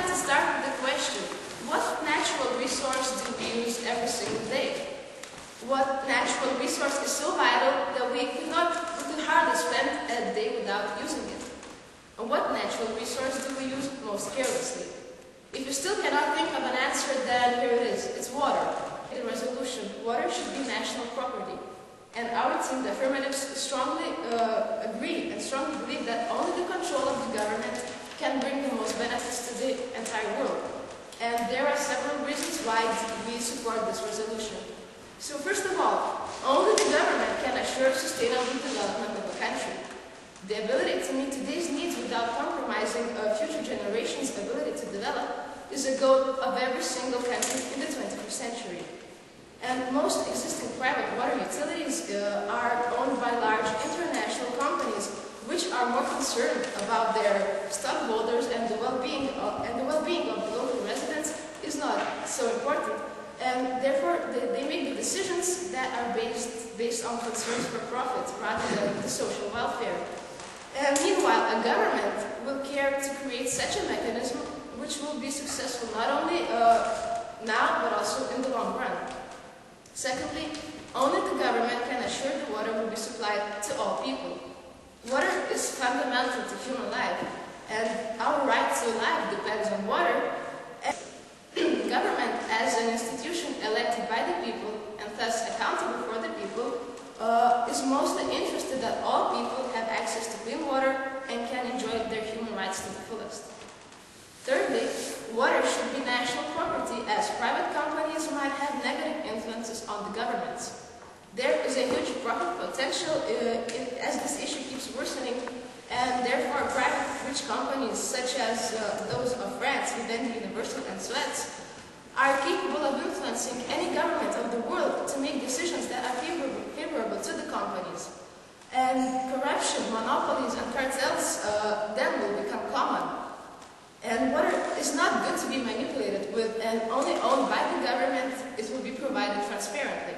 like to start with the question, what natural resource do we use every single day? What natural resource is so vital that we could hardly spend a day without using it? And what natural resource do we use most carelessly? If you still cannot think of an answer, then here it is. It's water. In the resolution, water should be national property. And our team, the affirmatives, strongly agree and strongly believe that only the control of the government can bring the most benefits to the entire world. And there are several reasons why we support this resolution. So first of all, only the government can assure sustainable development of a country. The ability to meet today's needs without compromising future generations' ability to develop is a goal of every single country in the 21st century. And most existing private water utilities are owned by large international companies, which are more concerned about their stockholders, and the well-being of the local residents is not so important. And therefore, they make the decisions that are based on concerns for profit rather than the social welfare. And meanwhile, a government will care to create such a mechanism which will be successful not only now but also in the long run. Secondly, only the government can assure the water will be supplied to all people. Water is fundamental to human life, and our right to life depends on water. And the government, as an institution elected by the people and thus accountable for the people, is mostly interested that all people have access to clean water and can enjoy their human rights to the fullest. Thirdly, water should be national property, as private companies might have negative influences on the governments. There is a huge profit potential as this issue keeps worsening, and therefore private rich companies such as those of France, Vivendi, Universal and Suez are capable of influencing any government of the world to make decisions that are favorable to the companies. And corruption, monopolies and cartels then will become common. And water is not good to be manipulated with, and only owned by the government. It will be provided transparently.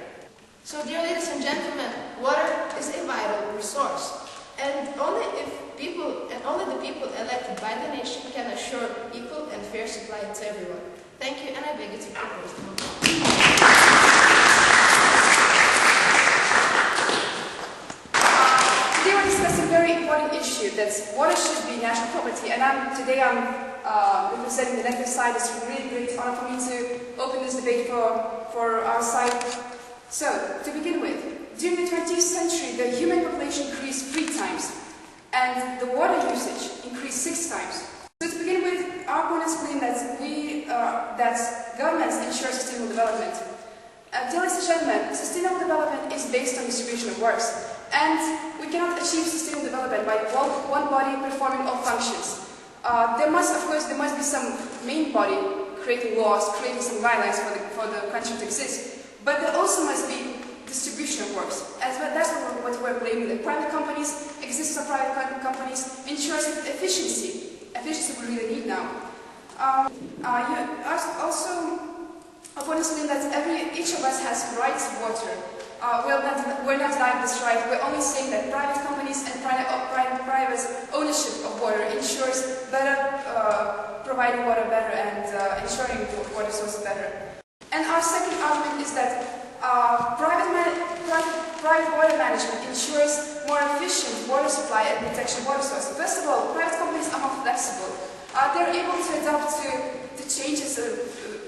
So, dear ladies and gentlemen, water is a vital resource, and only the people elected by the nation can assure equal and fair supply to everyone. Thank you, and I beg you to propose the motion. Today we're discussing a very important issue, that water should be national property, and today I'm representing the negative side. It's a really great honor for me to open this debate for our side. So, to begin with, during the 20th century, the human population increased 3 times, and the water usage increased 6 times. So, to begin with, our opponents claim that that governments ensure sustainable development. Dear ladies and gentlemen, sustainable development is based on distribution of works, and we cannot achieve sustainable development by one body performing all functions. There must be some main body creating laws, creating some guidelines for the country to exist. But there also must be distribution of works. That's what we're blaming. The private companies, existence of private companies ensures efficiency. Efficiency we really need now. Also, opponents claim that each of us has rights to water. We're not denying this right. We're only saying that private companies and private ownership of water ensures better providing water better and ensuring the water source better. And our second argument is that private water management ensures more efficient water supply and protection of water sources. First of all, private companies are more flexible. They're able to adapt to changes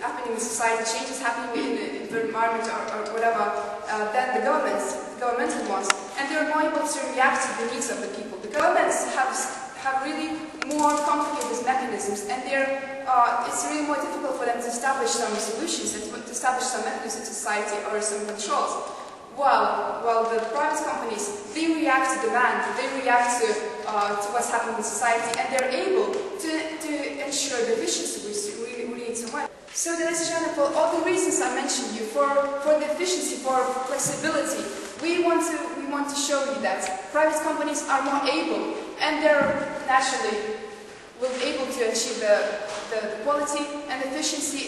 happening in society, changes happening in the environment or whatever, than the governmental ones. And they're more able to react to the needs of the people. The governments have really more complicated mechanisms, and it's really more difficult for them to establish some solutions and to establish some mechanisms in society or some controls. While the private companies, they react to demand, they react to what's happening in society, and they're able to ensure the efficiency we need so much. So, ladies and gentlemen, for all the reasons I mentioned you, for the efficiency, for flexibility, we want to show you that private companies are more able, and they're naturally able to achieve the quality and efficiency